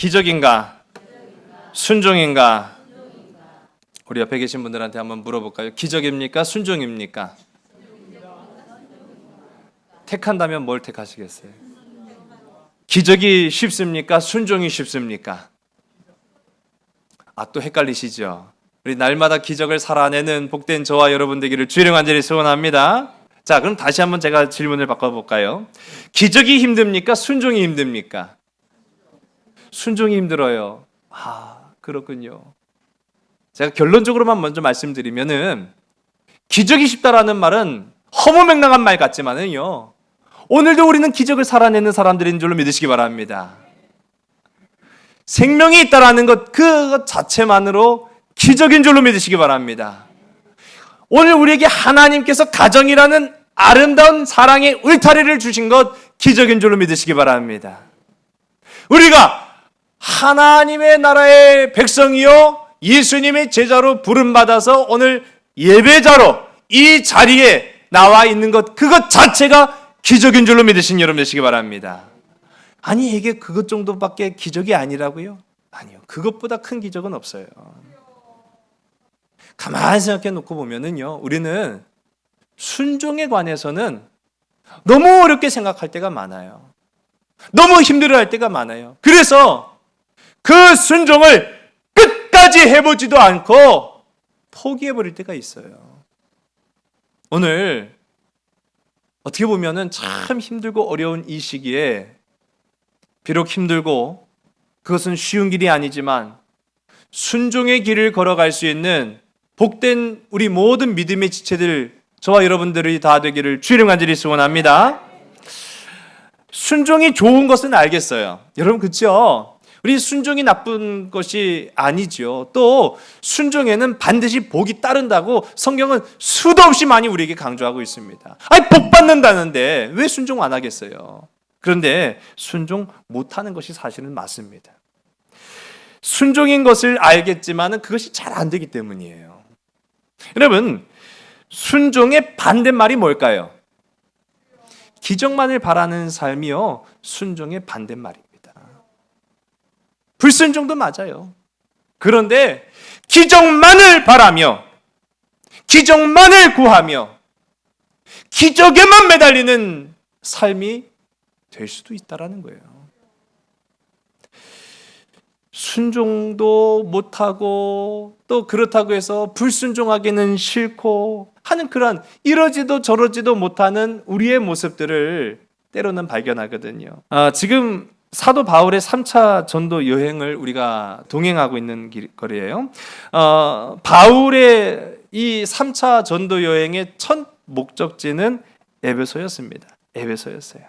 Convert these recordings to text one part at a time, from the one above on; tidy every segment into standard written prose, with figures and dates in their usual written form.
기적인가? 순종인가? 우리 옆에 계신 분들한테 한번 물어볼까요? 기적입니까? 순종입니까? 택한다면 뭘 택하시겠어요? 기적이 쉽습니까? 순종이 쉽습니까? 또 헷갈리시죠? 우리 날마다 기적을 살아내는 복된 저와 여러분 되기를 주의 간절히 소원합니다. 자, 그럼 다시 한번 제가 질문을 바꿔볼까요? 기적이 힘듭니까? 순종이 힘듭니까? 순종이 힘들어요. 그렇군요. 제가 결론적으로만 먼저 말씀드리면은 기적이 쉽다라는 말은 허무맹랑한 말 같지만은요, 오늘도 우리는 기적을 살아내는 사람들인 줄로 믿으시기 바랍니다. 생명이 있다라는 것, 그것 자체만으로 기적인 줄로 믿으시기 바랍니다. 오늘 우리에게 하나님께서 가정이라는 아름다운 사랑의 울타리를 주신 것, 기적인 줄로 믿으시기 바랍니다. 우리가 하나님의 나라의 백성이요 예수님의 제자로 부름받아서 오늘 예배자로 이 자리에 나와 있는 것, 그것 자체가 기적인 줄로 믿으신 여러분 되시기 바랍니다. 아니, 이게 그것 정도밖에 기적이 아니라고요? 아니요, 그것보다 큰 기적은 없어요. 가만히 생각해 놓고 보면은요, 우리는 순종에 관해서는 너무 어렵게 생각할 때가 많아요. 너무 힘들어할 때가 많아요. 그래서 그 순종을 끝까지 해보지도 않고 포기해버릴 때가 있어요. 오늘 어떻게 보면은 참 힘들고 어려운 이 시기에 비록 힘들고 그것은 쉬운 길이 아니지만 순종의 길을 걸어갈 수 있는 복된 우리 모든 믿음의 지체들, 저와 여러분들이 다 되기를 주의 이름 간절히 소원합니다. 순종이 좋은 것은 알겠어요. 여러분, 그렇죠? 우리 순종이 나쁜 것이 아니죠. 또 순종에는 반드시 복이 따른다고 성경은 수도 없이 많이 우리에게 강조하고 있습니다. 복 받는다는데 왜 순종 안 하겠어요? 그런데 순종 못하는 것이 사실은 맞습니다. 순종인 것을 알겠지만 그것이 잘 안 되기 때문이에요. 여러분, 순종의 반대말이 뭘까요? 기적만을 바라는 삶이요, 순종의 반대말입니다. 불순종도 맞아요. 그런데 기적만을 바라며 기적만을 구하며 기적에만 매달리는 삶이 될 수도 있다라는 거예요. 순종도 못하고 또 그렇다고 해서 불순종하기는 싫고 하는 그런 이러지도 저러지도 못하는 우리의 모습들을 때로는 발견하거든요. 지금 사도 바울의 3차 전도 여행을 우리가 동행하고 있는 거리예요. 바울의 이 3차 전도 여행의 첫 목적지는 에베소였습니다. 에베소였어요.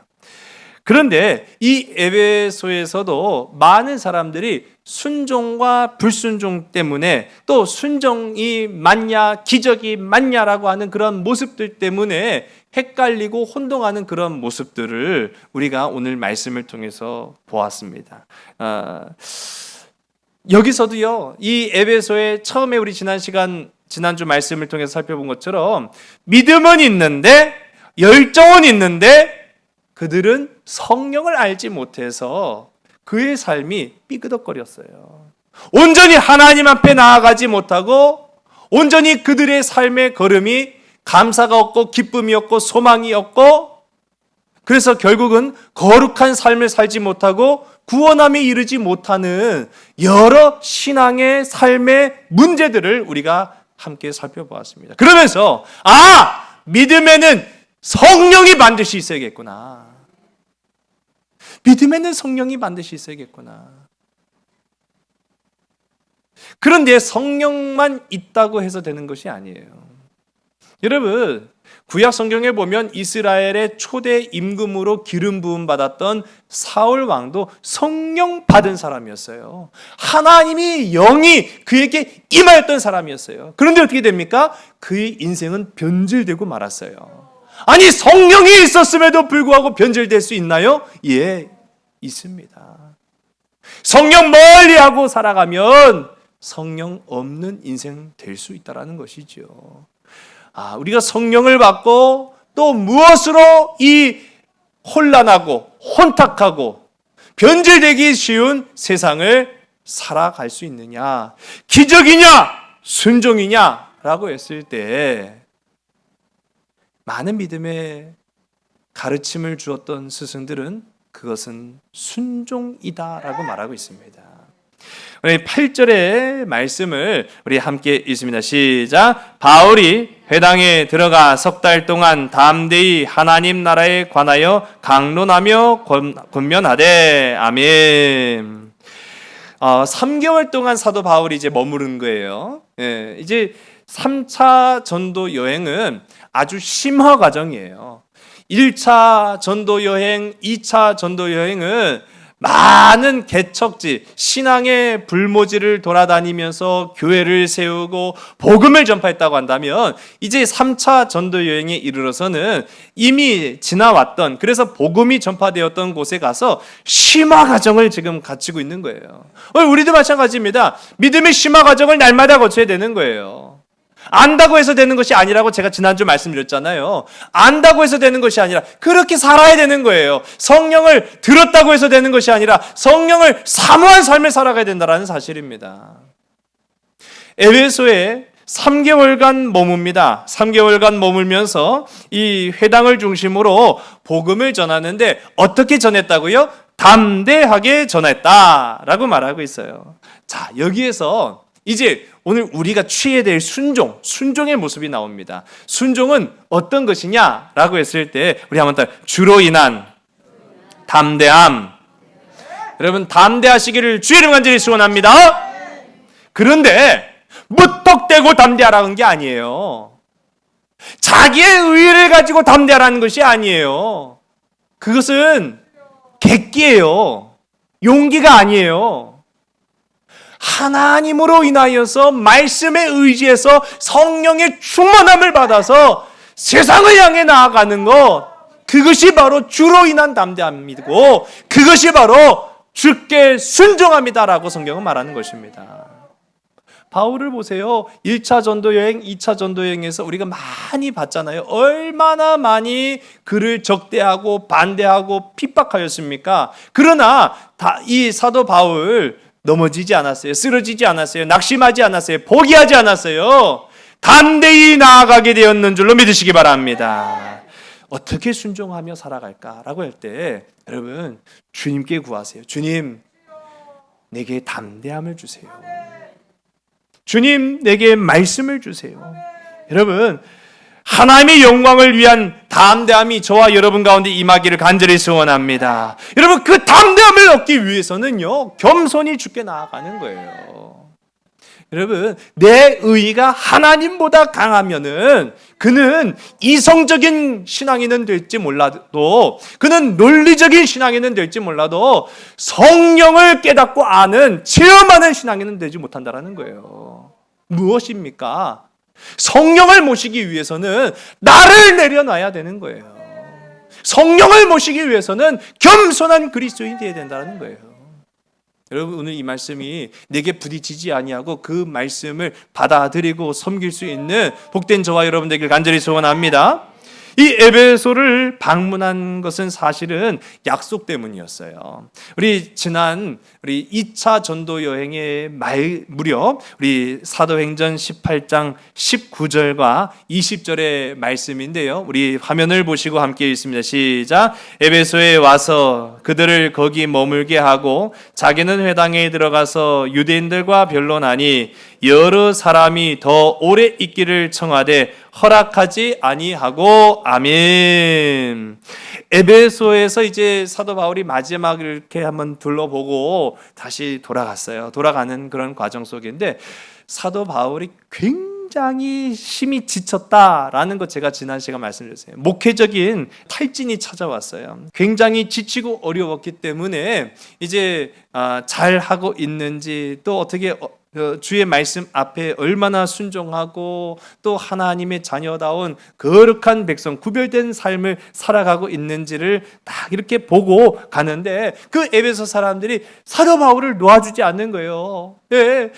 그런데 이 에베소에서도 많은 사람들이 순종과 불순종 때문에, 또 순종이 맞냐 기적이 맞냐라고 하는 그런 모습들 때문에 헷갈리고 혼동하는 그런 모습들을 우리가 오늘 말씀을 통해서 보았습니다. 여기서도요, 이 에베소에 처음에 우리 지난주 말씀을 통해서 살펴본 것처럼 믿음은 있는데 열정은 있는데 그들은 성령을 알지 못해서 그의 삶이 삐그덕거렸어요. 온전히 하나님 앞에 나아가지 못하고 온전히 그들의 삶의 걸음이 감사가 없고 기쁨이 없고 소망이 없고, 그래서 결국은 거룩한 삶을 살지 못하고 구원함에 이르지 못하는 여러 신앙의 삶의 문제들을 우리가 함께 살펴보았습니다. 그러면서 믿음에는 성령이 반드시 있어야겠구나. 믿음에는 성령이 반드시 있어야겠구나. 그런데 성령만 있다고 해서 되는 것이 아니에요. 여러분, 구약 성경에 보면 이스라엘의 초대 임금으로 기름 부음 받았던 사울 왕도 성령 받은 사람이었어요. 하나님이 영이 그에게 임하였던 사람이었어요. 그런데 어떻게 됩니까? 그의 인생은 변질되고 말았어요. 아니, 성령이 있었음에도 불구하고 변질될 수 있나요? 예, 있습니다. 성령 멀리하고 살아가면 성령 없는 인생 될 수 있다는 것이죠. 우리가 성령을 받고 또 무엇으로 이 혼란하고 혼탁하고 변질되기 쉬운 세상을 살아갈 수 있느냐? 기적이냐? 순종이냐? 라고 했을 때 많은 믿음의 가르침을 주었던 스승들은 그것은 순종이다라고 말하고 있습니다. 우리 8절의 말씀을 우리 함께 읽습니다. 시작. 바울이 회당에 들어가 석 달 동안 담대히 하나님 나라에 관하여 강론하며 권면하되. 아멘. 3개월 동안 사도 바울이 이제 머무른 거예요. 이제 3차 전도 여행은 아주 심화 과정이에요. 1차 전도 여행, 2차 전도 여행은 많은 개척지, 신앙의 불모지를 돌아다니면서 교회를 세우고 복음을 전파했다고 한다면 이제 3차 전도 여행에 이르러서는 이미 지나왔던, 그래서 복음이 전파되었던 곳에 가서 심화 과정을 지금 갖추고 있는 거예요. 우리도 마찬가지입니다. 믿음의 심화 과정을 날마다 거쳐야 되는 거예요. 안다고 해서 되는 것이 아니라고 제가 지난주 말씀드렸잖아요. 안다고 해서 되는 것이 아니라 그렇게 살아야 되는 거예요. 성령을 들었다고 해서 되는 것이 아니라 성령을 사모한 삶을 살아가야 된다는 사실입니다. 에베소에 3개월간 머뭅니다. 3개월간 머물면서 이 회당을 중심으로 복음을 전하는데 어떻게 전했다고요? 담대하게 전했다라고 말하고 있어요. 자, 여기에서 이제 오늘 우리가 취해야 될 순종의 모습이 나옵니다. 순종은 어떤 것이냐라고 했을 때 우리 한번 더 주로 인한 담대함. 여러분 담대하시기를 주의 이름 간절히 소원합니다. 그런데 무턱대고 담대하라는 게 아니에요. 자기의 의의를 가지고 담대하라는 것이 아니에요. 그것은 객기예요. 용기가 아니에요. 하나님으로 인하여서 말씀에 의지해서 성령의 충만함을 받아서 세상을 향해 나아가는 것, 그것이 바로 주로 인한 담대함이고 그것이 바로 주께 순종합니다라고 성경은 말하는 것입니다. 바울을 보세요. 1차 전도여행, 2차 전도여행에서 우리가 많이 봤잖아요. 얼마나 많이 그를 적대하고 반대하고 핍박하였습니까? 그러나 이 사도 바울 넘어지지 않았어요. 쓰러지지 않았어요. 낙심하지 않았어요. 포기하지 않았어요. 담대히 나아가게 되었는 줄로 믿으시기 바랍니다. 어떻게 순종하며 살아갈까라고 할 때 여러분 주님께 구하세요. 주님, 내게 담대함을 주세요. 주님, 내게 말씀을 주세요. 여러분, 하나님의 영광을 위한 담대함이 저와 여러분 가운데 임하기를 간절히 소원합니다. 여러분, 그 담대함을 얻기 위해서는요, 겸손히 주께 나아가는 거예요. 여러분, 내 의의가 하나님보다 강하면은 그는 이성적인 신앙인은 될지 몰라도, 그는 논리적인 신앙인은 될지 몰라도 성령을 깨닫고 아는, 체험하는 신앙인은 되지 못한다라는 거예요. 무엇입니까? 성령을 모시기 위해서는 나를 내려놔야 되는 거예요. 성령을 모시기 위해서는 겸손한 그리스도인이 되어야 된다는 거예요. 여러분, 오늘 이 말씀이 내게 부딪히지 아니하고 그 말씀을 받아들이고 섬길 수 있는 복된 저와 여러분 되길 간절히 소원합니다. 이 에베소를 방문한 것은 사실은 약속 때문이었어요. 우리 지난 2차 전도 여행의 무렵 우리 사도행전 18장 19절과 20절의 말씀인데요. 우리 화면을 보시고 함께 읽습니다. 시작. 에베소에 와서 그들을 거기 머물게 하고 자기는 회당에 들어가서 유대인들과 변론하니 여러 사람이 더 오래 있기를 청하되 허락하지 아니하고. 아멘. 에베소에서 이제 사도 바울이 마지막을 이렇게 한번 둘러보고 다시 돌아갔어요. 돌아가는 그런 과정 속인데 사도 바울이 굉장히 힘이 지쳤다라는 것 제가 지난 시간 말씀드렸어요. 목회적인 탈진이 찾아왔어요. 굉장히 지치고 어려웠기 때문에 이제 잘 하고 있는지, 또 어떻게 주의 말씀 앞에 얼마나 순종하고 또 하나님의 자녀다운 거룩한 백성, 구별된 삶을 살아가고 있는지를 딱 이렇게 보고 가는데 그 에베소 사람들이 사도 바울을 놓아주지 않는 거예요. 네.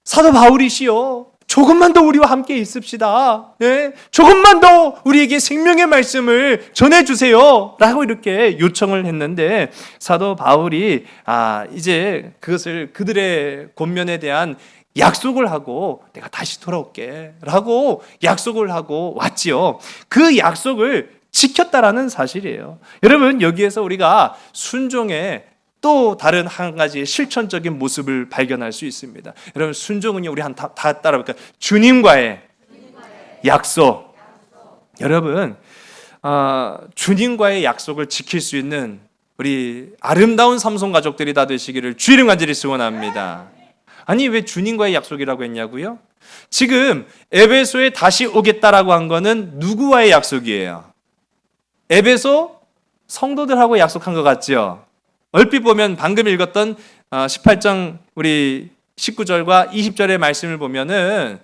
사도 바울이시여, 조금만 더 우리와 함께 있읍시다. 예? 조금만 더 우리에게 생명의 말씀을 전해주세요. 라고 이렇게 요청을 했는데 사도 바울이 이제 그것을 그들의 권면에 대한 약속을 하고 내가 다시 돌아올게 라고 약속을 하고 왔지요. 그 약속을 지켰다라는 사실이에요. 여러분, 여기에서 우리가 순종의 또 다른 한 가지 실천적인 모습을 발견할 수 있습니다. 여러분, 순종은요, 우리 다 따라볼까요? 주님과의 약속. 여러분, 주님과의 약속을 지킬 수 있는 우리 아름다운 삼손 가족들이 다 되시기를 주의 이름 간절히 소원합니다. 아니, 왜 주님과의 약속이라고 했냐고요? 지금 에베소에 다시 오겠다라고 한 거는 누구와의 약속이에요? 에베소 성도들하고 약속한 것 같죠? 얼핏 보면 방금 읽었던 18장 우리 19절과 20절의 말씀을 보면은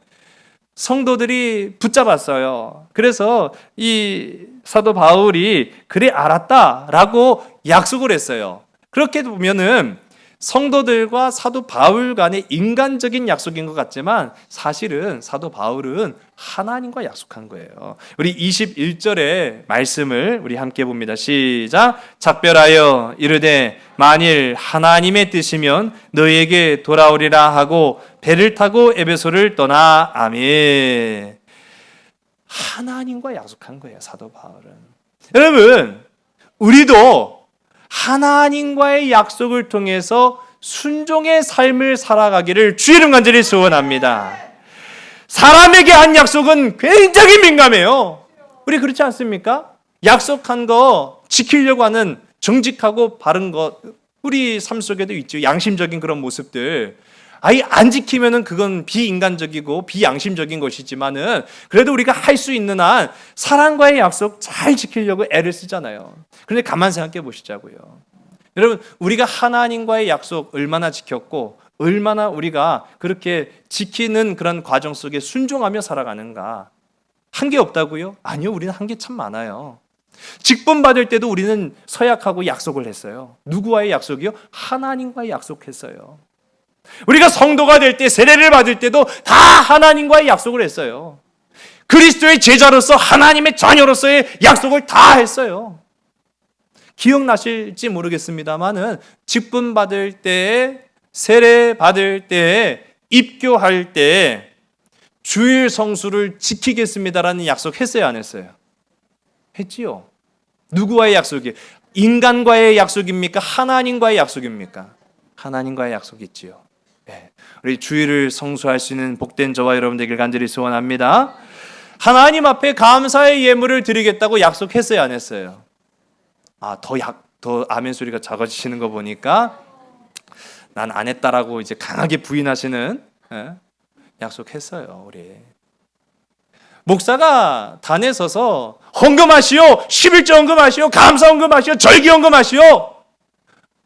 성도들이 붙잡았어요. 그래서 이 사도 바울이 그래 알았다라고 약속을 했어요. 그렇게 보면은 성도들과 사도 바울 간의 인간적인 약속인 것 같지만 사실은 사도 바울은 하나님과 약속한 거예요. 우리 21절의 말씀을 우리 함께 봅니다. 시작. 작별하여 이르되 만일 하나님의 뜻이면 너희에게 돌아오리라 하고 배를 타고 에베소를 떠나. 아멘. 하나님과 약속한 거예요, 사도 바울은. 여러분, 우리도 하나님과의 약속을 통해서 순종의 삶을 살아가기를 주의 이름 간절히 소원합니다. 사람에게 한 약속은 굉장히 민감해요. 우리 그렇지 않습니까? 약속한 거 지키려고 하는 정직하고 바른 것 우리 삶 속에도 있죠. 양심적인 그런 모습들. 아예 안 지키면은 그건 비인간적이고 비양심적인 것이지만은 그래도 우리가 할 수 있는 한 사랑과의 약속 잘 지키려고 애를 쓰잖아요. 그런데 가만 생각해 보시자고요. 여러분, 우리가 하나님과의 약속 얼마나 지켰고 얼마나 우리가 그렇게 지키는 그런 과정 속에 순종하며 살아가는가? 한 게 없다고요? 아니요, 우리는 한 게 참 많아요. 직분 받을 때도 우리는 서약하고 약속을 했어요. 누구와의 약속이요? 하나님과의 약속했어요. 우리가 성도가 될 때, 세례를 받을 때도 다 하나님과의 약속을 했어요. 그리스도의 제자로서 하나님의 자녀로서의 약속을 다 했어요. 기억나실지 모르겠습니다만은 직분 받을 때, 세례 받을 때, 입교할 때 주일 성수를 지키겠습니다라는 약속 했어요, 안 했어요? 했지요. 누구와의 약속이에요? 인간과의 약속입니까? 하나님과의 약속입니까? 하나님과의 약속이지요. 네. 우리 주일을 성수할 수 있는 복된 저와 여러분 되길 간절히 소원합니다. 하나님 앞에 감사의 예물을 드리겠다고 약속했어요, 안 했어요? 더 아멘 소리가 작아지시는 거 보니까 난 안 했다라고 이제 강하게 부인하시는, 약속했어요, 우리. 목사가 단에 서서 헌금하시오, 11조 헌금하시오, 감사 헌금하시오, 절기 헌금하시오.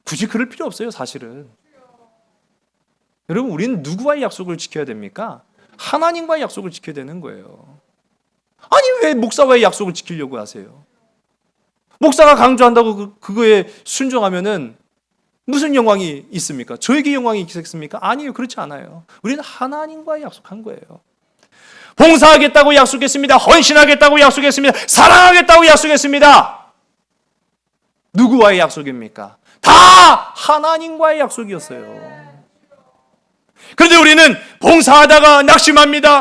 굳이 그럴 필요 없어요, 사실은. 여러분, 우리는 누구와의 약속을 지켜야 됩니까? 하나님과의 약속을 지켜야 되는 거예요. 아니, 왜 목사와의 약속을 지키려고 하세요? 목사가 강조한다고 그거에 순종하면은 무슨 영광이 있습니까? 저에게 영광이 있겠습니까? 아니요, 그렇지 않아요. 우리는 하나님과의 약속한 거예요. 봉사하겠다고 약속했습니다. 헌신하겠다고 약속했습니다. 사랑하겠다고 약속했습니다. 누구와의 약속입니까? 다 하나님과의 약속이었어요. 그런데 우리는 봉사하다가 낙심합니다.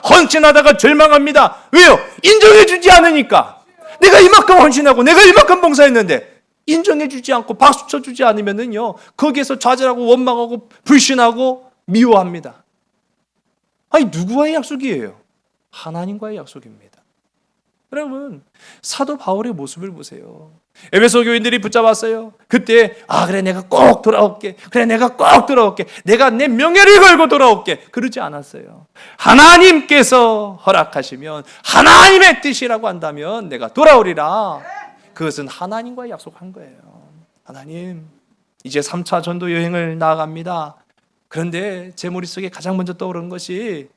헌신하다가 절망합니다. 왜요? 인정해주지 않으니까. 내가 이만큼 헌신하고 내가 이만큼 봉사했는데 인정해주지 않고 박수 쳐주지 않으면은요, 거기에서 좌절하고 원망하고 불신하고 미워합니다. 아니, 누구와의 약속이에요? 하나님과의 약속입니다. 여러분, 사도 바울의 모습을 보세요. 에베소 교인들이 붙잡았어요. 그때 그래 내가 꼭 돌아올게. 그래 내가 꼭 돌아올게. 내가 내 명예를 걸고 돌아올게. 그러지 않았어요. 하나님께서 허락하시면, 하나님의 뜻이라고 한다면 내가 돌아오리라. 그것은 하나님과의 약속한 거예요. 하나님, 이제 3차 전도 여행을 나아갑니다. 그런데 제 머릿속에 가장 먼저 떠오르는 것이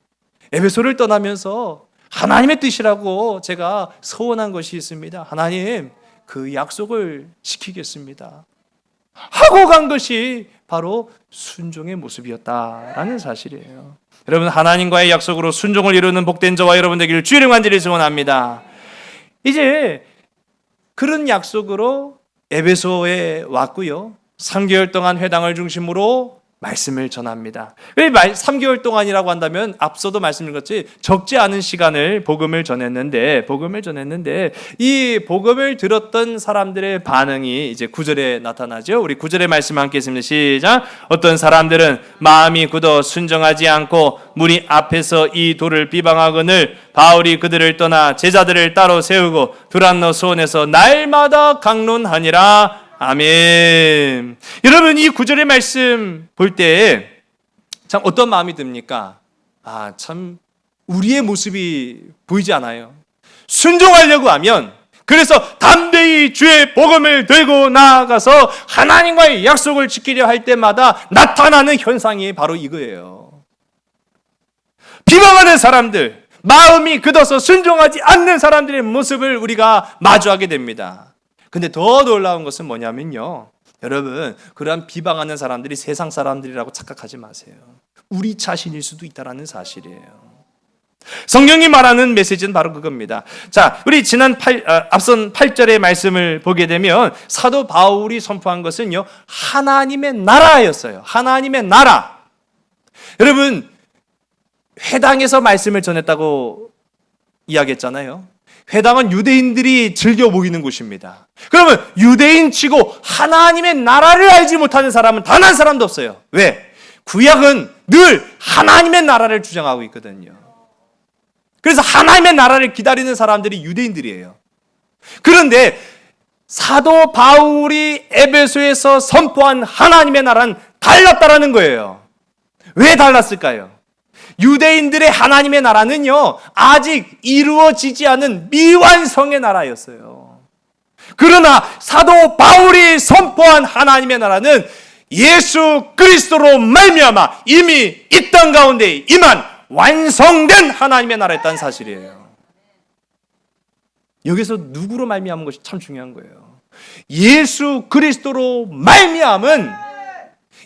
에베소를 떠나면서 하나님의 뜻이라고 제가 서원한 것이 있습니다. 하나님, 그 약속을 지키겠습니다 하고 간 것이 바로 순종의 모습이었다라는 사실이에요. 여러분, 하나님과의 약속으로 순종을 이루는 복된 저와 여러분 되기를 주의 간절히 소원합니다. 이제 그런 약속으로 에베소에 왔고요. 3개월 동안 회당을 중심으로 말씀을 전합니다. 3개월 동안이라고 한다면 앞서도 말씀드렸지 적지 않은 시간을 복음을 전했는데 이 복음을 들었던 사람들의 반응이 이제 9절에 나타나죠. 우리 9절의 말씀 함께 읽습니다. 시작. 어떤 사람들은 마음이 굳어 순종하지 않고 무리 앞에서 이 돌을 비방하거늘 바울이 그들을 떠나 제자들을 따로 세우고 두란노 수원에서 날마다 강론하니라. 아멘. 여러분, 이 구절의 말씀 볼 때 참 어떤 마음이 듭니까? 참 우리의 모습이 보이지 않아요. 순종하려고 하면, 그래서 담대히 주의 복음을 들고 나아가서 하나님과의 약속을 지키려 할 때마다 나타나는 현상이 바로 이거예요. 비방하는 사람들, 마음이 굳어서 순종하지 않는 사람들의 모습을 우리가 마주하게 됩니다. 근데 더 놀라운 것은 뭐냐면요, 여러분, 그러한 비방하는 사람들이 세상 사람들이라고 착각하지 마세요. 우리 자신일 수도 있다는 사실이에요. 성경이 말하는 메시지는 바로 그겁니다. 자, 우리 앞선 8절의 말씀을 보게 되면 사도 바울이 선포한 것은요, 하나님의 나라였어요. 하나님의 나라. 여러분, 회당에서 말씀을 전했다고 이야기했잖아요. 회당은 유대인들이 즐겨 모이는 곳입니다. 그러면 유대인 치고 하나님의 나라를 알지 못하는 사람은 단 한 사람도 없어요. 왜? 구약은 늘 하나님의 나라를 주장하고 있거든요. 그래서 하나님의 나라를 기다리는 사람들이 유대인들이에요. 그런데 사도 바울이 에베소에서 선포한 하나님의 나라는 달랐다라는 거예요. 왜 달랐을까요? 유대인들의 하나님의 나라는요, 아직 이루어지지 않은 미완성의 나라였어요. 그러나 사도 바울이 선포한 하나님의 나라는 예수 그리스도로 말미암아 이미 이 땅 가운데 임한 완성된 하나님의 나라였다는 사실이에요. 여기서 누구로 말미암은 것이 참 중요한 거예요. 예수 그리스도로 말미암은,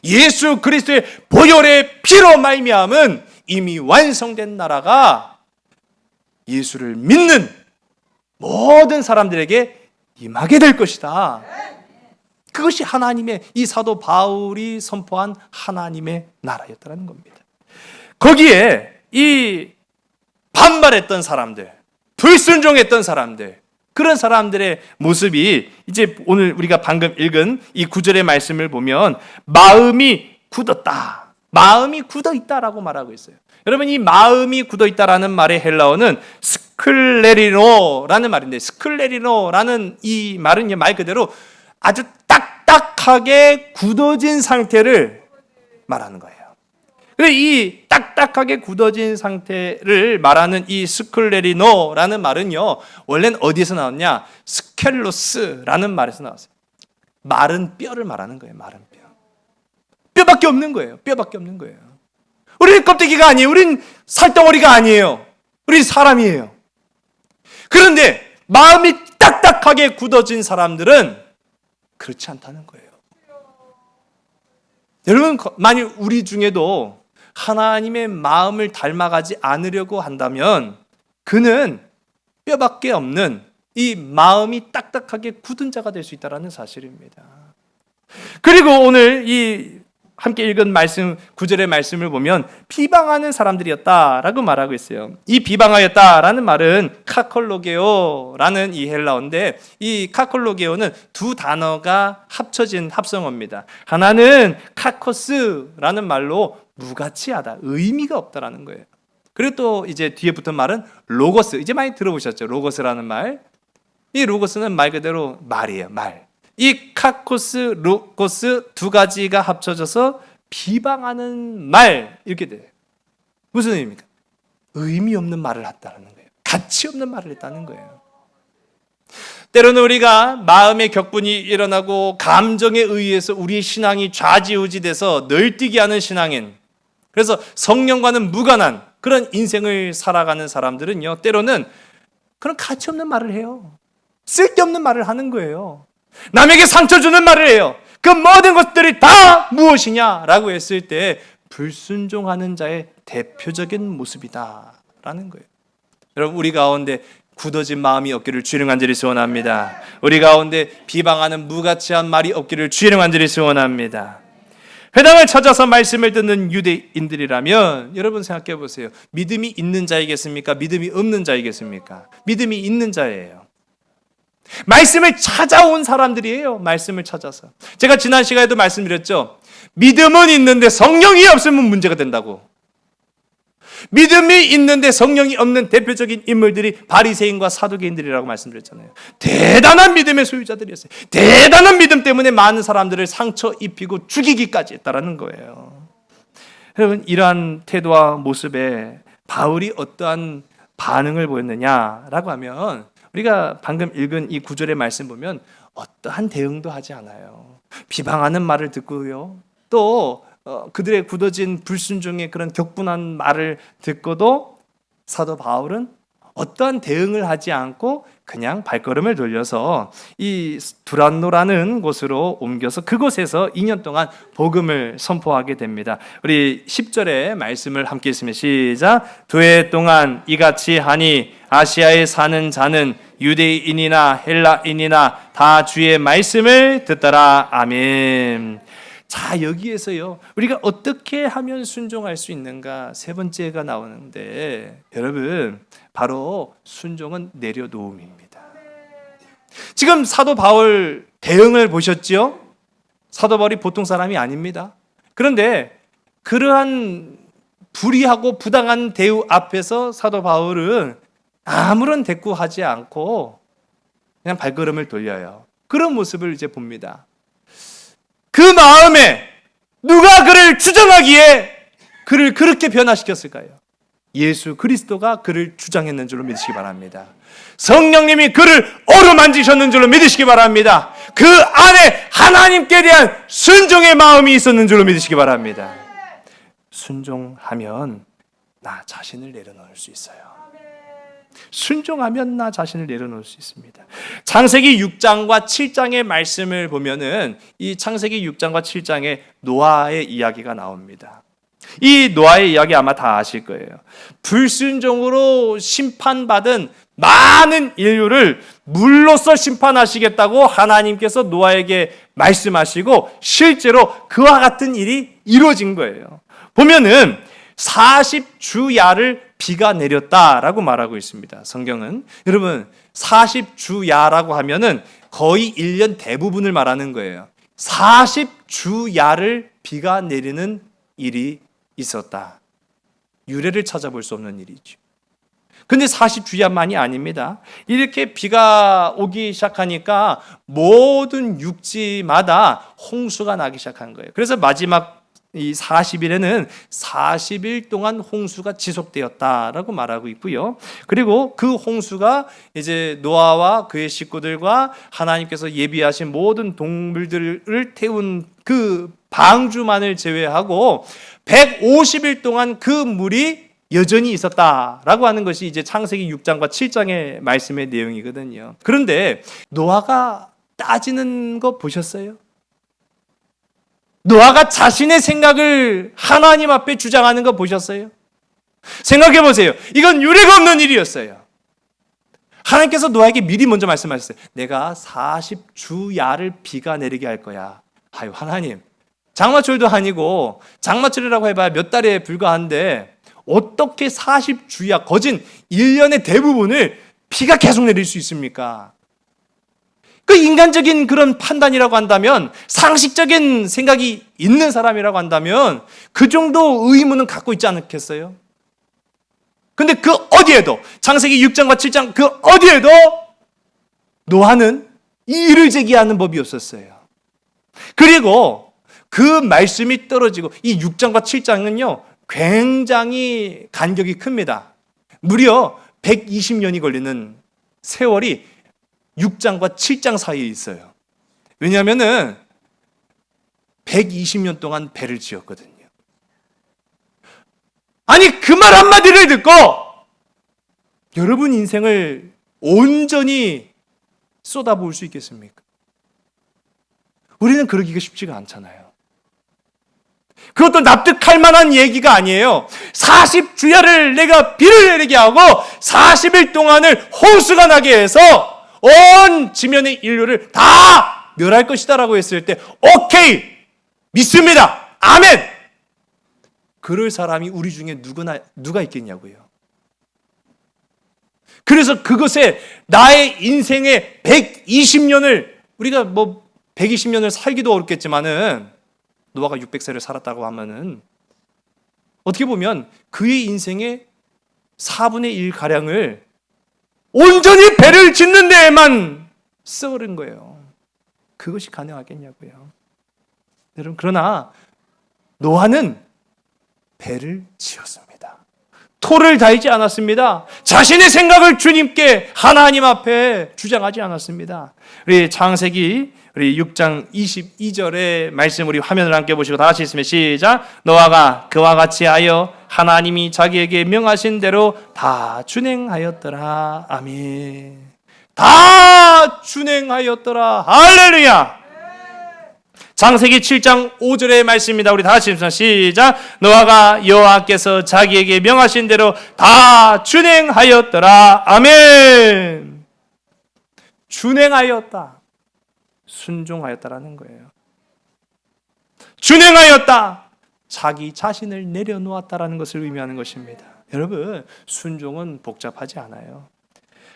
예수 그리스도의 보혈의 피로 말미암은 이미 완성된 나라가 예수를 믿는 모든 사람들에게 임하게 될 것이다. 그것이 하나님의, 이 사도 바울이 선포한 하나님의 나라였다는 겁니다. 거기에 이 반발했던 사람들, 불순종했던 사람들, 그런 사람들의 모습이 이제 오늘 우리가 방금 읽은 이 9절의 말씀을 보면 마음이 굳었다, 마음이 굳어 있다라고 말하고 있어요. 여러분, 이 마음이 굳어 있다라는 말의 헬라어는 스클레리노라는 말인데, 스클레리노라는 이 말은 말 그대로 아주 딱딱하게 굳어진 상태를 말하는 거예요. 그래서 이 딱딱하게 굳어진 상태를 말하는 이 스클레리노라는 말은요, 원래는 어디에서 나왔냐? 스켈로스라는 말에서 나왔어요. 마른 뼈를 말하는 거예요. 마른 뼈. 뼈밖에 없는 거예요. 뼈밖에 없는 거예요. 우리는 껍데기가 아니에요. 우린 살덩어리가 아니에요. 우린 사람이에요. 그런데 마음이 딱딱하게 굳어진 사람들은 그렇지 않다는 거예요. 여러분, 만약 우리 중에도 하나님의 마음을 닮아가지 않으려고 한다면 그는 뼈밖에 없는 이 마음이 딱딱하게 굳은 자가 될 수 있다는 사실입니다. 그리고 오늘 이 함께 읽은 말씀, 9절의 말씀을 보면 비방하는 사람들이었다라고 말하고 있어요. 이 비방하였다라는 말은 카콜로게오라는 이 헬라어인데, 이 카콜로게오는 두 단어가 합쳐진 합성어입니다. 하나는 카코스라는 말로 무가치하다, 의미가 없다라는 거예요. 그리고 또 이제 뒤에 붙은 말은 로고스, 이제 많이 들어보셨죠? 로고스라는 말. 이 로고스는 말 그대로 말이에요, 말. 이 카코스, 로고스 두 가지가 합쳐져서 비방하는 말, 이렇게 돼요. 무슨 의미입니까? 의미 없는 말을 했다는 거예요. 가치 없는 말을 했다는 거예요. 때로는 우리가 마음의 격분이 일어나고 감정에 의해서 우리의 신앙이 좌지우지돼서 널뛰게 하는 신앙인, 그래서 성령과는 무관한 그런 인생을 살아가는 사람들은요, 때로는 그런 가치 없는 말을 해요. 쓸데없는 말을 하는 거예요. 남에게 상처 주는 말을 해요. 그 모든 것들이 다 무엇이냐라고 했을 때 불순종하는 자의 대표적인 모습이다라는 거예요. 여러분, 우리 가운데 굳어진 마음이 없기를 주의 이름 간절히 소원합니다. 우리 가운데 비방하는 무가치한 말이 없기를 주의 이름 간절히 소원합니다. 회당을 찾아서 말씀을 듣는 유대인들이라면 여러분 생각해 보세요. 믿음이 있는 자이겠습니까? 믿음이 없는 자이겠습니까? 믿음이 있는 자예요. 말씀을 찾아온 사람들이에요. 말씀을 찾아서. 제가 지난 시간에도 말씀드렸죠. 믿음은 있는데 성령이 없으면 문제가 된다고. 믿음이 있는데 성령이 없는 대표적인 인물들이 바리새인과 사두개인들이라고 말씀드렸잖아요. 대단한 믿음의 소유자들이었어요. 대단한 믿음 때문에 많은 사람들을 상처 입히고 죽이기까지 했다라는 거예요. 여러분, 이러한 태도와 모습에 바울이 어떠한 반응을 보였느냐라고 하면 우리가 방금 읽은 이 구절의 말씀 보면 어떠한 대응도 하지 않아요. 비방하는 말을 듣고요. 또 그들의 굳어진 불순종의 그런 격분한 말을 듣고도 사도 바울은 어떠한 대응을 하지 않고 그냥 발걸음을 돌려서 이 두란노라는 곳으로 옮겨서 그곳에서 2년 동안 복음을 선포하게 됩니다. 우리 10절의 말씀을 함께 읽으면 시작. 2해 동안 이같이 하니 아시아에 사는 자는 유대인이나 헬라인이나 다 주의 말씀을 듣더라. 아멘. 자, 여기에서요, 우리가 어떻게 하면 순종할 수 있는가 세 번째가 나오는데, 여러분, 바로 순종은 내려놓음입니다. 지금 사도 바울 대응을 보셨죠? 사도 바울이 보통 사람이 아닙니다. 그런데 그러한 불의하고 부당한 대우 앞에서 사도 바울은 아무런 대꾸하지 않고 그냥 발걸음을 돌려요. 그런 모습을 이제 봅니다. 그 마음에 누가 그를 주장하기에 그를 그렇게 변화시켰을까요? 예수 그리스도가 그를 주장했는 줄로 믿으시기 바랍니다. 성령님이 그를 어루만지셨는 줄로 믿으시기 바랍니다. 그 안에 하나님께 대한 순종의 마음이 있었는 줄로 믿으시기 바랍니다. 순종하면 나 자신을 내려놓을 수 있어요. 순종하면 나 자신을 내려놓을 수 있습니다. 창세기 6장과 7장의 말씀을 보면은 이 창세기 6장과 7장에 노아의 이야기가 나옵니다. 이 노아의 이야기 아마 다 아실 거예요. 불순종으로 심판받은 많은 인류를 물로써 심판하시겠다고 하나님께서 노아에게 말씀하시고 실제로 그와 같은 일이 이루어진 거예요. 보면은 40주야를 비가 내렸다라고 말하고 있습니다. 성경은. 여러분, 40주야라고 하면은 거의 1년 대부분을 말하는 거예요. 40주야를 비가 내리는 일이 있었다. 유래를 찾아볼 수 없는 일이죠. 근데 40주야만이 아닙니다. 이렇게 비가 오기 시작하니까 모든 육지마다 홍수가 나기 시작한 거예요. 그래서 마지막 이 40일에는 40일 동안 홍수가 지속되었다라고 말하고 있고요. 그리고 그 홍수가 이제 노아와 그의 식구들과 하나님께서 예비하신 모든 동물들을 태운 그 방주만을 제외하고 150일 동안 그 물이 여전히 있었다라고 하는 것이 이제 창세기 6장과 7장의 말씀의 내용이거든요. 그런데 노아가 따지는 거 보셨어요? 노아가 자신의 생각을 하나님 앞에 주장하는 거 보셨어요? 생각해 보세요. 이건 유례가 없는 일이었어요. 하나님께서 노아에게 미리 먼저 말씀하셨어요. 내가 40주야를 비가 내리게 할 거야. 아유, 하나님, 장마철도 아니고 장마철이라고 해봐야 몇 달에 불과한데 어떻게 40주야, 거진 1년의 대부분을 비가 계속 내릴 수 있습니까? 그 인간적인 그런 판단이라고 한다면, 상식적인 생각이 있는 사람이라고 한다면 그 정도 의무는 갖고 있지 않겠어요? 근데 그 어디에도, 창세기 6장과 7장 그 어디에도 노아는 이의를 제기하는 법이 없었어요. 그리고 그 말씀이 떨어지고 이 6장과 7장은요 굉장히 간격이 큽니다. 무려 120년이 걸리는 세월이 6장과 7장 사이에 있어요. 왜냐하면은 120년 동안 배를 지었거든요. 아니, 그 말 한마디를 듣고 여러분 인생을 온전히 쏟아부을 수 있겠습니까? 우리는 그러기가 쉽지가 않잖아요. 그것도 납득할 만한 얘기가 아니에요. 40주야를 내가 비를 내리게 하고 40일 동안을 홍수가 나게 해서 온 지면의 인류를 다 멸할 것이다라고 했을 때 오케이, 믿습니다. 아멘. 그럴 사람이 우리 중에 누가 있겠냐고요. 그래서 그것에 나의 인생의 120년을, 우리가 뭐 120년을 살기도 어렵겠지만은 노아가 600세를 살았다고 하면은 어떻게 보면 그의 인생의 4분의 1 가량을 온전히 배를 짓는 데에만 쓰는 거예요. 그것이 가능하겠냐고요. 여러분, 그러나 노아는 배를 지었습니다. 토를 다이지 않았습니다. 자신의 생각을 주님께, 하나님 앞에 주장하지 않았습니다. 우리 창세기 우리 6장 22절의 말씀 우리 화면을 함께 보시고 다 같이 있으면 시작. 노아가 그와 같이 하여 하나님이 자기에게 명하신 대로 다 준행하였더라. 아멘. 다 준행하였더라. 할렐루야. 창세기 7장 5절의 말씀입니다. 우리 다 같이 읽습니다. 시작. 노아가 여호와께서 자기에게 명하신 대로 다 준행하였더라. 아멘. 준행하였다. 순종하였다라는 거예요. 준행하였다. 자기 자신을 내려놓았다라는 것을 의미하는 것입니다. 여러분, 순종은 복잡하지 않아요.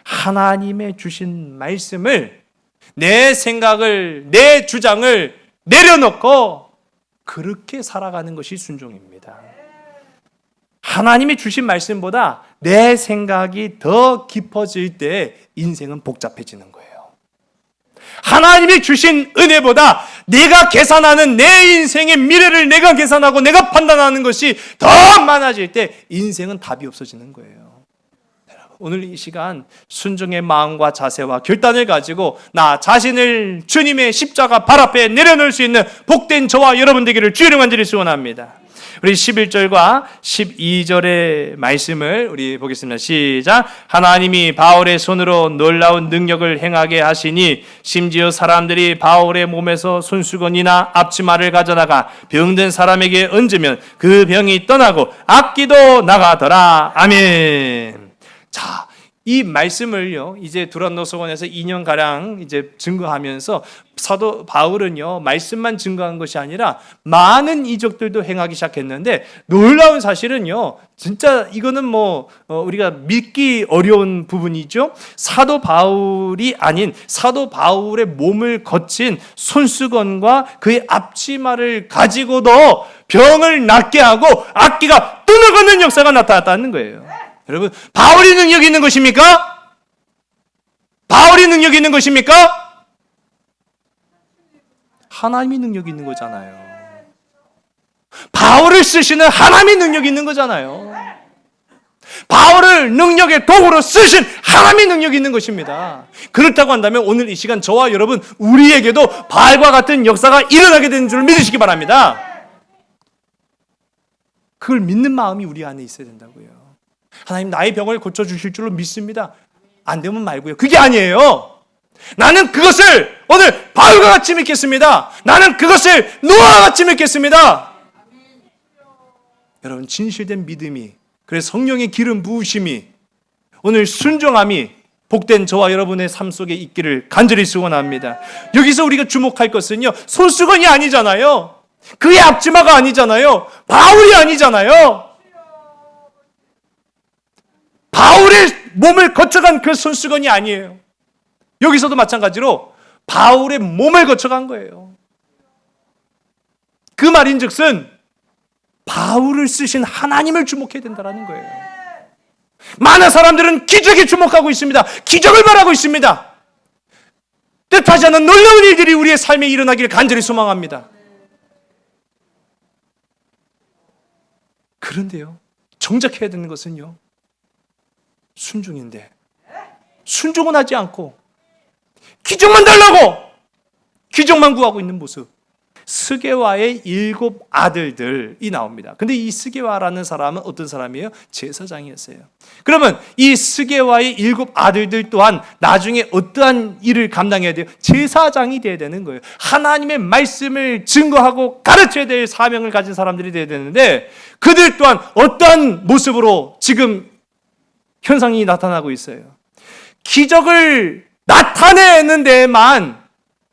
하나님의 주신 말씀을, 내 생각을, 내 주장을 내려놓고 그렇게 살아가는 것이 순종입니다. 하나님이 주신 말씀보다 내 생각이 더 깊어질 때 인생은 복잡해지는 거예요. 하나님이 주신 은혜보다 내가 계산하는 내 인생의 미래를 내가 계산하고 내가 판단하는 것이 더 많아질 때 인생은 답이 없어지는 거예요. 오늘 이 시간 순종의 마음과 자세와 결단을 가지고 나 자신을 주님의 십자가 발 앞에 내려놓을 수 있는 복된 저와 여러분 되기를 주의 이름으로 간절히 소원합니다. 우리 11절과 12절의 말씀을 우리 보겠습니다. 시작. 하나님이 바울의 손으로 놀라운 능력을 행하게 하시니 심지어 사람들이 바울의 몸에서 손수건이나 앞치마를 가져다가 병든 사람에게 얹으면 그 병이 떠나고 악기도 나가더라. 아멘. 자, 이 말씀을요, 이제 두란노서원에서 2년가량 이제 증거하면서 사도 바울은요, 말씀만 증거한 것이 아니라 많은 이적들도 행하기 시작했는데, 놀라운 사실은요, 진짜 이거는 우리가 믿기 어려운 부분이죠. 사도 바울이 아닌 사도 바울의 몸을 거친 손수건과 그의 앞치마를 가지고도 병을 낫게 하고 악기가 떠나가는 역사가 나타났다는 거예요. 여러분, 바울이 능력이 있는 것입니까? 바울이 능력이 있는 것입니까? 하나님이 능력이 있는 거잖아요. 바울을 쓰시는 하나님이 능력이 있는 거잖아요. 바울을 능력의 도구로 쓰신 하나님이 능력이 있는 것입니다. 그렇다고 한다면 오늘 이 시간 저와 여러분 우리에게도 바울과 같은 역사가 일어나게 되는 줄 믿으시기 바랍니다. 그걸 믿는 마음이 우리 안에 있어야 된다고요. 하나님 나의 병을 고쳐주실 줄로 믿습니다. 안 되면 말고요. 그게 아니에요. 나는 그것을 오늘 바울과 같이 믿겠습니다. 나는 그것을 노아와 같이 믿겠습니다. 여러분, 진실된 믿음이, 그래서 성령의 기름 부으심이, 오늘 순종함이 복된 저와 여러분의 삶 속에 있기를 간절히 소원합니다. 여기서 우리가 주목할 것은요, 손수건이 아니잖아요. 그의 앞치마가 아니잖아요. 바울이 아니잖아요. 바울의 몸을 거쳐간 그 손수건이 아니에요. 여기서도 마찬가지로 바울의 몸을 거쳐간 거예요. 그 말인즉슨 바울을 쓰신 하나님을 주목해야 된다는 거예요. 많은 사람들은 기적에 주목하고 있습니다. 기적을 바라고 있습니다. 뜻하지 않은 놀라운 일들이 우리의 삶에 일어나기를 간절히 소망합니다. 그런데요, 정작 해야 되는 것은요, 순종인데 순종은 하지 않고 기적만 달라고 기적만 구하고 있는 모습, 스게와의 7 아들들이 나옵니다. 근데 이 스게와라는 사람은 어떤 사람이에요? 제사장이었어요. 그러면 이 스게와의 7 아들들 또한 나중에 어떠한 일을 감당해야 돼요? 제사장이 돼야 되는 거예요. 하나님의 말씀을 증거하고 가르쳐야 될 사명을 가진 사람들이 돼야 되는데, 그들 또한 어떠한 모습으로 지금 현상이 나타나고 있어요. 기적을 나타내는 데만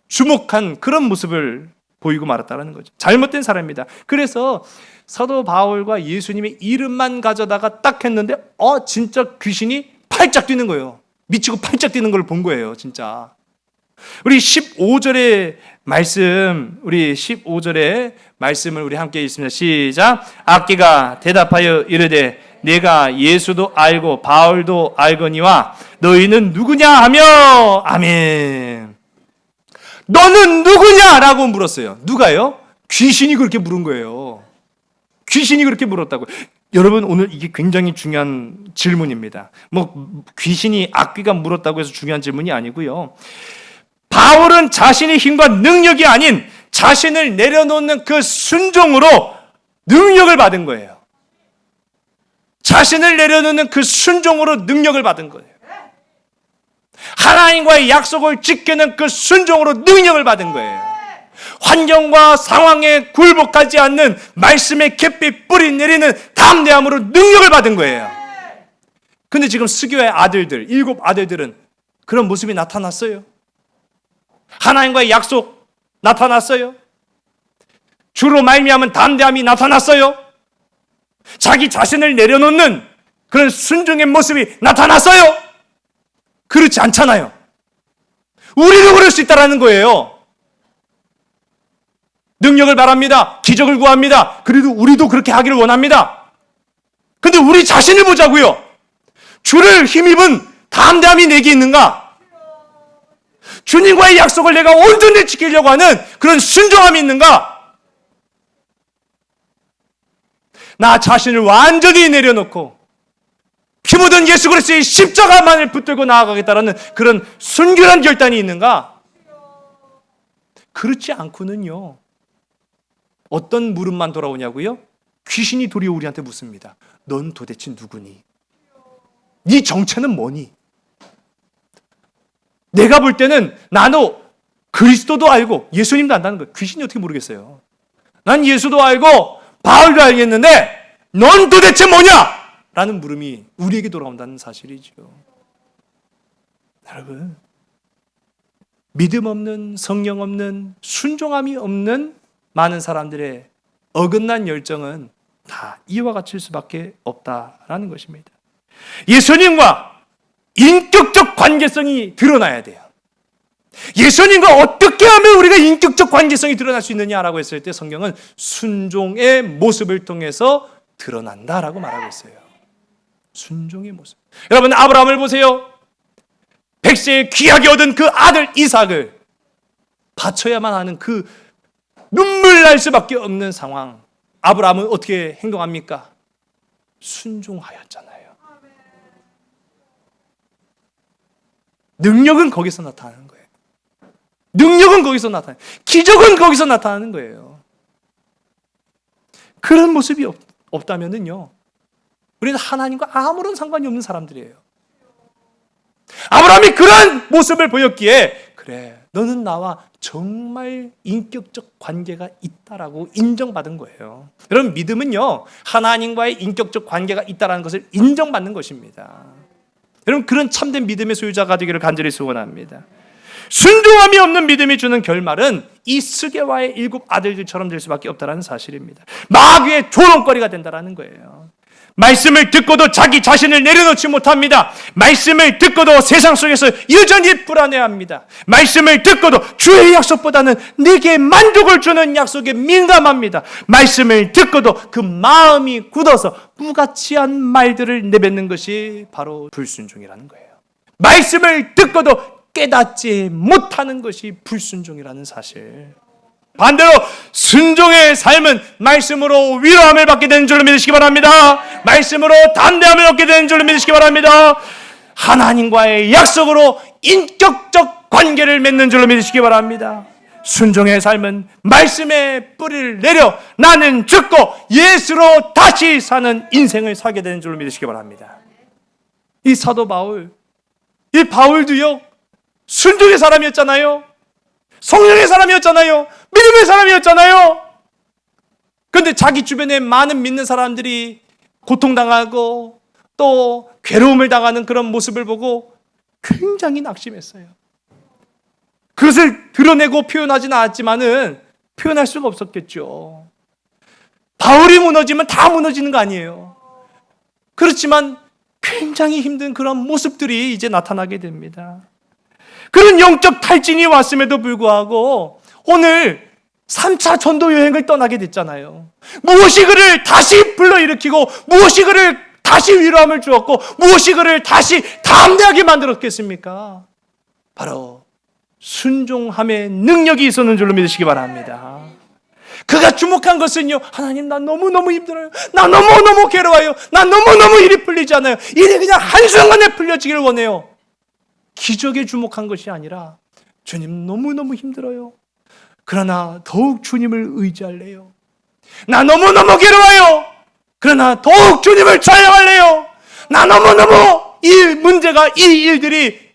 주목한 그런 모습을 보이고 말았다는 거죠. 잘못된 사람입니다. 그래서 사도 바울과 예수님의 이름만 가져다가 딱 했는데 진짜 귀신이 팔짝 뛰는 거예요. 미치고 팔짝 뛰는 걸 본 거예요, 진짜. 우리 15절의 말씀, 우리 15절의 말씀을 우리 함께 읽습니다. 시작. 악기가 대답하여 이르되 내가 예수도 알고 바울도 알거니와 너희는 누구냐 하며 아멘. 너는 누구냐라고 물었어요. 누가요? 귀신이 그렇게 물은 거예요. 귀신이 그렇게 물었다고. 여러분, 오늘 이게 굉장히 중요한 질문입니다. 귀신이 악귀가 물었다고 해서 중요한 질문이 아니고요. 바울은 자신의 힘과 능력이 아닌 자신을 내려놓는 그 순종으로 능력을 받은 거예요. 자신을 내려놓는 그 순종으로 능력을 받은 거예요. 하나님과의 약속을 지키는 그 순종으로 능력을 받은 거예요. 환경과 상황에 굴복하지 않는 말씀의 깊이 뿌리 내리는 담대함으로 능력을 받은 거예요. 근데 지금 스게와의 아들들, 7 아들들은 그런 모습이 나타났어요. 하나님과의 약속 나타났어요. 주로 말미암은 담대함이 나타났어요. 자기 자신을 내려놓는 그런 순종의 모습이 나타났어요. 그렇지 않잖아요. 우리도 그럴 수 있다는 거예요. 능력을 바랍니다. 기적을 구합니다. 그래도 우리도 그렇게 하기를 원합니다. 근데 우리 자신을 보자고요. 주를 힘입은 담대함이 내게 있는가? 주님과의 약속을 내가 온전히 지키려고 하는 그런 순종함이 있는가? 나 자신을 완전히 내려놓고 피 묻은 예수 그리스도의 십자가만을 붙들고 나아가겠다라는 그런 순결한 결단이 있는가? 그렇지 않고는요. 어떤 물음만 돌아오냐고요? 귀신이 도리어 우리한테 묻습니다. 넌 도대체 누구니? 네 정체는 뭐니? 내가 볼 때는 나는 그리스도도 알고 예수님도 안다는 거예요. 귀신이 어떻게 모르겠어요? 난 예수도 알고 바울도 알겠는데 넌 도대체 뭐냐? 라는 물음이 우리에게 돌아온다는 사실이죠. 여러분, 믿음 없는, 성령 없는, 순종함이 없는 많은 사람들의 어긋난 열정은 다 이와 같을 수밖에 없다라는 것입니다. 예수님과 인격적 관계성이 드러나야 돼요. 예수님과 어떻게 하면 우리가 인격적 관계성이 드러날 수 있느냐라고 했을 때 성경은 순종의 모습을 통해서 드러난다라고 말하고 있어요. 순종의 모습. 여러분, 아브라함을 보세요. 100세에 귀하게 얻은 그 아들 이삭을 바쳐야만 하는 그 눈물 날 수밖에 없는 상황. 아브라함은 어떻게 행동합니까? 순종하였잖아요. 능력은 거기서 나타나는 거예요. 능력은 거기서 나타나요. 기적은 거기서 나타나는 거예요. 그런 모습이 없다면은요, 우리는 하나님과 아무런 상관이 없는 사람들이에요. 아브라함이 그런 모습을 보였기에 그래, 너는 나와 정말 인격적 관계가 있다라고 인정받은 거예요. 여러분, 믿음은요, 하나님과의 인격적 관계가 있다라는 것을 인정받는 것입니다. 여러분, 그런 참된 믿음의 소유자가 되기를 간절히 소원합니다. 순종함이 없는 믿음이 주는 결말은 이 스게와의 7 아들들처럼 될 수밖에 없다는 사실입니다. 마귀의 조롱거리가 된다는 거예요. 말씀을 듣고도 자기 자신을 내려놓지 못합니다. 말씀을 듣고도 세상 속에서 여전히 불안해합니다. 말씀을 듣고도 주의 약속보다는 내게 만족을 주는 약속에 민감합니다. 말씀을 듣고도 그 마음이 굳어서 무가치한 말들을 내뱉는 것이 바로 불순종이라는 거예요. 말씀을 듣고도 깨닫지 못하는 것이 불순종이라는 사실. 반대로 순종의 삶은 말씀으로 위로함을 받게 되는 줄로 믿으시기 바랍니다. 말씀으로 담대함을 얻게 되는 줄로 믿으시기 바랍니다. 하나님과의 약속으로 인격적 관계를 맺는 줄로 믿으시기 바랍니다. 순종의 삶은 말씀의 뿌리를 내려 나는 죽고 예수로 다시 사는 인생을 살게 되는 줄로 믿으시기 바랍니다. 이 사도 바울, 이 바울도요, 순종의 사람이었잖아요. 성령의 사람이었잖아요. 믿음의 사람이었잖아요. 그런데 자기 주변에 많은 믿는 사람들이 고통당하고 또 괴로움을 당하는 그런 모습을 보고 굉장히 낙심했어요. 그것을 드러내고 표현하지는 않았지만은 표현할 수가 없었겠죠. 바울이 무너지면 다 무너지는 거 아니에요. 그렇지만 굉장히 힘든 그런 모습들이 이제 나타나게 됩니다. 그런 영적 탈진이 왔음에도 불구하고 오늘 3차 전도 여행을 떠나게 됐잖아요. 무엇이 그를 다시 불러일으키고 무엇이 그를 다시 위로함을 주었고 무엇이 그를 다시 담대하게 만들었겠습니까? 바로 순종함의 능력이 있었는 줄로 믿으시기 바랍니다. 그가 주목한 것은요, 하나님 나 너무너무 힘들어요. 나 너무너무 괴로워요. 나 너무너무 일이 풀리지 않아요. 일이 그냥 한순간에 풀려지길 원해요. 기적에 주목한 것이 아니라 주님 너무너무 힘들어요. 그러나 더욱 주님을 의지할래요. 나 너무너무 괴로워요. 그러나 더욱 주님을 찬양할래요. 나 너무너무 이 문제가, 이 일들이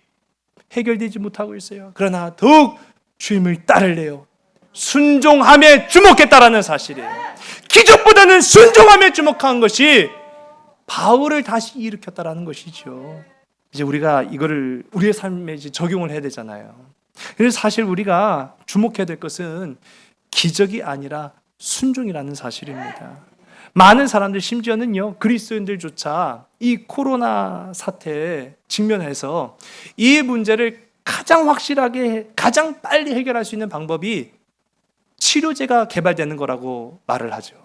해결되지 못하고 있어요. 그러나 더욱 주님을 따르래요. 순종함에 주목했다라는 사실이에요. 기적보다는 순종함에 주목한 것이 바울을 다시 일으켰다라는 것이죠. 이제 우리가 이거를 우리의 삶에 이제 적용을 해야 되잖아요. 그래서 사실 우리가 주목해야 될 것은 기적이 아니라 순종이라는 사실입니다. 많은 사람들, 심지어는요, 그리스도인들조차 이 코로나 사태에 직면해서 이 문제를 가장 확실하게, 가장 빨리 해결할 수 있는 방법이 치료제가 개발되는 거라고 말을 하죠.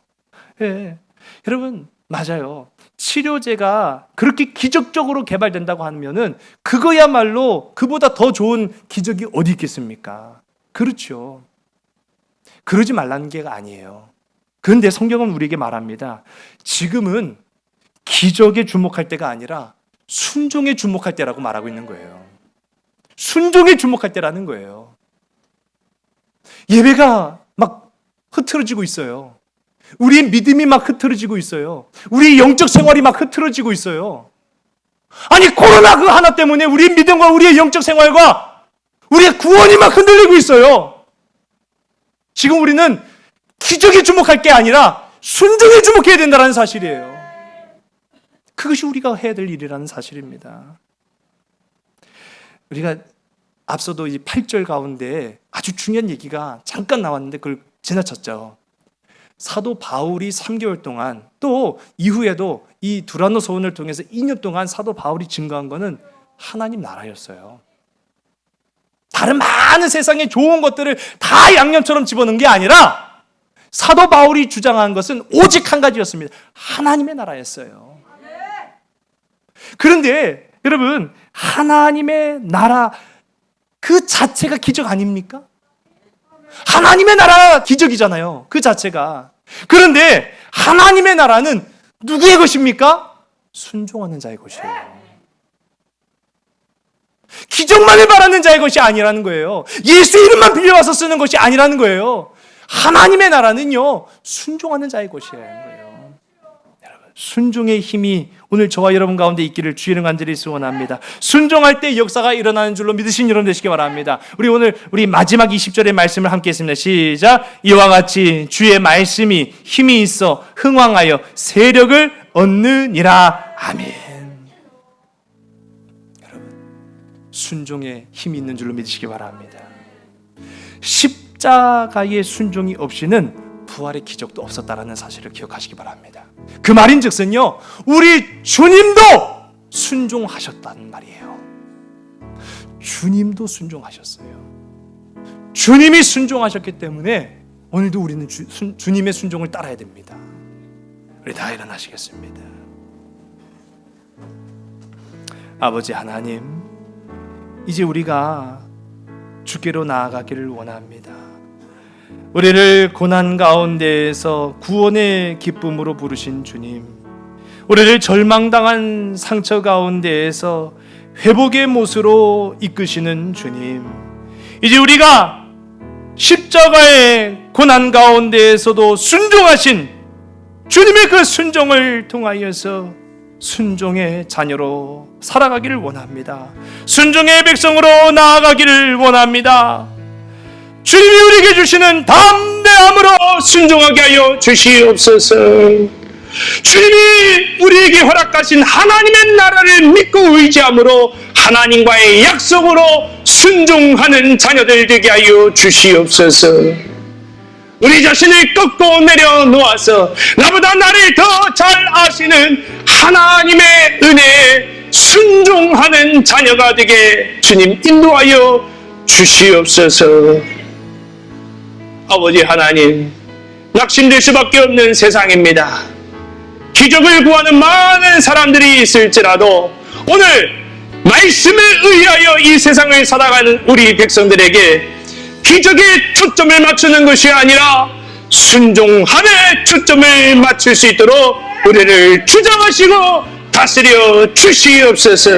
예, 여러분 맞아요. 치료제가 그렇게 기적적으로 개발된다고 하면은 그거야말로 그보다 더 좋은 기적이 어디 있겠습니까? 그렇죠. 그러지 말라는 게 아니에요. 그런데 성경은 우리에게 말합니다. 지금은 기적에 주목할 때가 아니라 순종에 주목할 때라고 말하고 있는 거예요. 순종에 주목할 때라는 거예요. 예배가 막 흐트러지고 있어요. 우리의 믿음이 막 흐트러지고 있어요. 우리의 영적 생활이 막 흐트러지고 있어요. 아니 코로나 그 하나 때문에 우리의 믿음과 우리의 영적 생활과 우리의 구원이 막 흔들리고 있어요. 지금 우리는 기적에 주목할 게 아니라 순종에 주목해야 된다는 사실이에요. 그것이 우리가 해야 될 일이라는 사실입니다. 우리가 앞서도 이 8절 가운데 아주 중요한 얘기가 잠깐 나왔는데 그걸 지나쳤죠. 사도 바울이 3개월 동안 또 이후에도 이 두란노 서원을 통해서 2년 동안 사도 바울이 증거한 것은 하나님 나라였어요. 다른 많은 세상의 좋은 것들을 다 양념처럼 집어넣은 게 아니라 사도 바울이 주장한 것은 오직 한 가지였습니다. 하나님의 나라였어요. 그런데 여러분, 하나님의 나라 그 자체가 기적 아닙니까? 하나님의 나라가 기적이잖아요. 그 자체가. 그런데 하나님의 나라는 누구의 것입니까? 순종하는 자의 것이에요. 기적만을 바라는 자의 것이 아니라는 거예요. 예수 이름만 빌려와서 쓰는 것이 아니라는 거예요. 하나님의 나라는요, 순종하는 자의 것이라는 거예요. 여러분, 순종의 힘이 오늘 저와 여러분 가운데 있기를 주의 이름 간절히 소원합니다. 순종할 때 역사가 일어나는 줄로 믿으신 여러분 되시기 바랍니다. 우리 마지막 20절의 말씀을 함께 했습니다. 시작. 이와 같이 주의 말씀이 힘이 있어 흥왕하여 세력을 얻느니라. 아멘. 여러분, 순종에 힘이 있는 줄로 믿으시기 바랍니다. 십자가의 순종이 없이는 부활의 기적도 없었다라는 사실을 기억하시기 바랍니다. 그 말인즉슨요, 우리 주님도 순종하셨다는 말이에요. 주님도 순종하셨어요. 주님이 순종하셨기 때문에 오늘도 우리는 주님의 순종을 따라야 됩니다. 우리 다 일어나시겠습니다. 아버지 하나님, 이제 우리가 주께로 나아가기를 원합니다. 우리를 고난 가운데에서 구원의 기쁨으로 부르신 주님, 우리를 절망당한 상처 가운데에서 회복의 못으로 이끄시는 주님, 이제 우리가 십자가의 고난 가운데에서도 순종하신 주님의 그 순종을 통하여서 순종의 자녀로 살아가기를 원합니다. 순종의 백성으로 나아가기를 원합니다. 주님이 우리에게 주시는 담대함으로 순종하게 하여 주시옵소서. 주님이 우리에게 허락하신 하나님의 나라를 믿고 의지함으로 하나님과의 약속으로 순종하는 자녀들 되게 하여 주시옵소서. 우리 자신을 꺾고 내려놓아서 나보다 나를 더 잘 아시는 하나님의 은혜에 순종하는 자녀가 되게 주님 인도하여 주시옵소서. 아버지 하나님, 낙심될 수밖에 없는 세상입니다. 기적을 구하는 많은 사람들이 있을지라도 오늘 말씀에 의하여 이 세상을 살아가는 우리 백성들에게 기적에 초점을 맞추는 것이 아니라 순종함에 초점을 맞출 수 있도록 우리를 주장하시고 다스려 주시옵소서.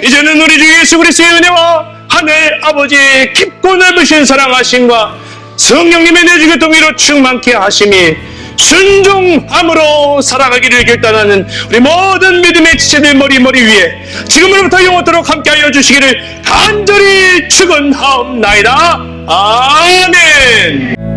이제는 우리 주 예수 그리스도의 은혜와 하늘 아버지의 깊고 넓으신 사랑하심과 성령님의 내주교 동의로 충만케 하심이 순종함으로 살아가기를 결단하는 우리 모든 믿음의 지체들 머리 위에 지금으로부터 영원토록 함께하여 주시기를 간절히 축원하옵나이다. 아멘.